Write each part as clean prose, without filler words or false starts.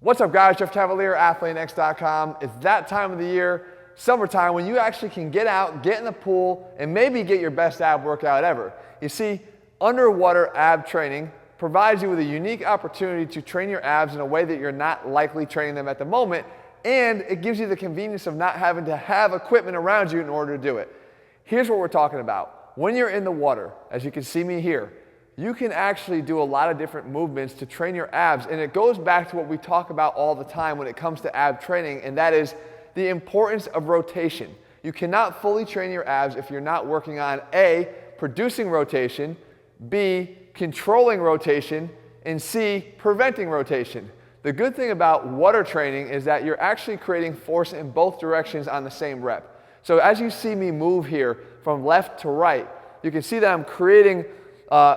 What's up guys, Jeff Cavalier, ATHLEAN-X.com. It's that time of the year, summertime, when you actually can get out, get in the pool, and maybe get your best ab workout ever. You see, underwater ab training provides you with a unique opportunity to train your abs in a way that you're not likely training them at the moment, and it gives you the convenience of not having to have equipment around you in order to do it. Here's what we're talking about. When you're in the water, as you can see me here, you can actually do a lot of different movements to train your abs, and it goes back to what we talk about all the time when it comes to ab training, and that is the importance of rotation. You cannot fully train your abs if you're not working on A, producing rotation, B, controlling rotation, and C, preventing rotation. The good thing about water training is that you're actually creating force in both directions on the same rep. So as you see me move here from left to right, you can see that I'm creating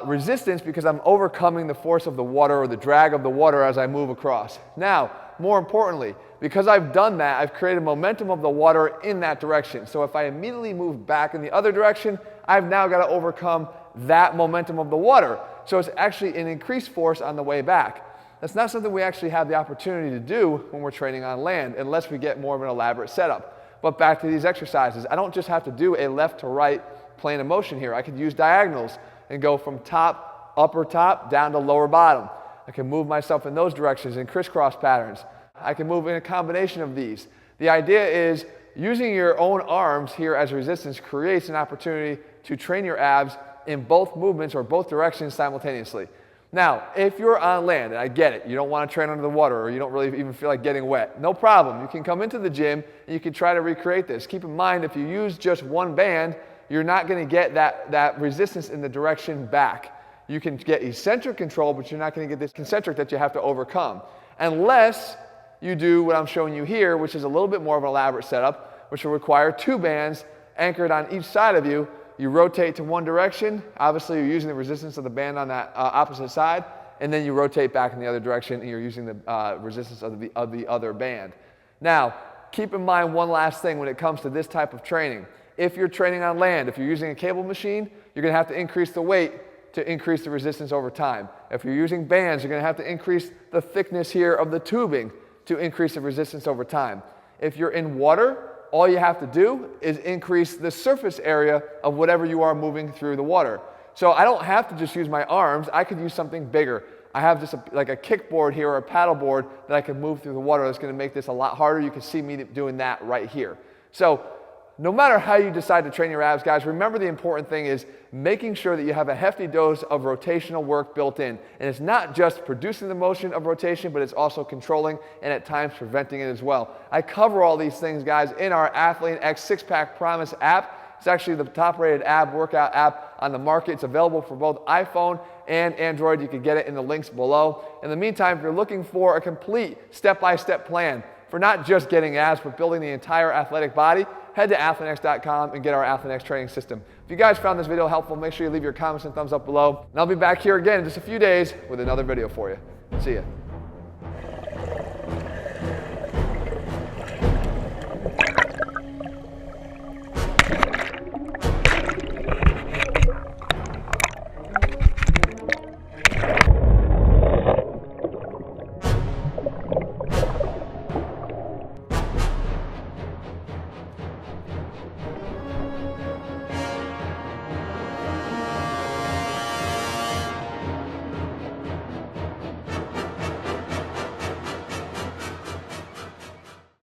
resistance because I'm overcoming the force of the water or the drag of the water as I move across. Now, more importantly, because I've done that, I've created momentum of the water in that direction. So if I immediately move back in the other direction, I've now got to overcome that momentum of the water. So it's actually an increased force on the way back. That's not something we actually have the opportunity to do when we're training on land, unless we get more of an elaborate setup. But back to these exercises, I don't just have to do a left to right plane of motion here. I could use diagonals and go from top, upper top, down to lower bottom. I can move myself in those directions in crisscross patterns. I can move in a combination of these. The idea is using your own arms here as resistance creates an opportunity to train your abs in both movements or both directions simultaneously. Now, if you're on land, and I get it, you don't want to train under the water or you don't really even feel like getting wet, no problem. You can come into the gym and you can try to recreate this. Keep in mind, if you use just one band, you're not going to get that resistance in the direction back. You can get eccentric control, but you're not going to get this concentric that you have to overcome. Unless you do what I'm showing you here, which is a little bit more of an elaborate setup, which will require two bands anchored on each side of you. You rotate to one direction. Obviously, you're using the resistance of the band on that opposite side, and then you rotate back in the other direction, and you're using the resistance of the other band. Now, keep in mind one last thing when it comes to this type of training. If you're training on land, if you're using a cable machine, you're going to have to increase the weight to increase the resistance over time. If you're using bands, you're going to have to increase the thickness here of the tubing to increase the resistance over time. If you're in water, all you have to do is increase the surface area of whatever you are moving through the water. So I don't have to just use my arms, I could use something bigger. I have just like a kickboard here or a paddle board that I can move through the water. That's going to make this a lot harder. You can see me doing that right here. So no matter how you decide to train your abs, guys, remember the important thing is making sure that you have a hefty dose of rotational work built in. And it's not just producing the motion of rotation, but it's also controlling and at times preventing it as well. I cover all these things, guys, in our ATHLEAN-X Six-Pack Promise app. It's actually the top-rated ab workout app on the market. It's available for both iPhone and Android. You can get it in the links below. In the meantime, if you're looking for a complete step-by-step plan for not just getting abs, but building the entire athletic body, head to ATHLEAN-X.com and get our ATHLEAN-X training system. If you guys found this video helpful, make sure you leave your comments and thumbs up below. And I'll be back here again in just a few days with another video for you. See ya.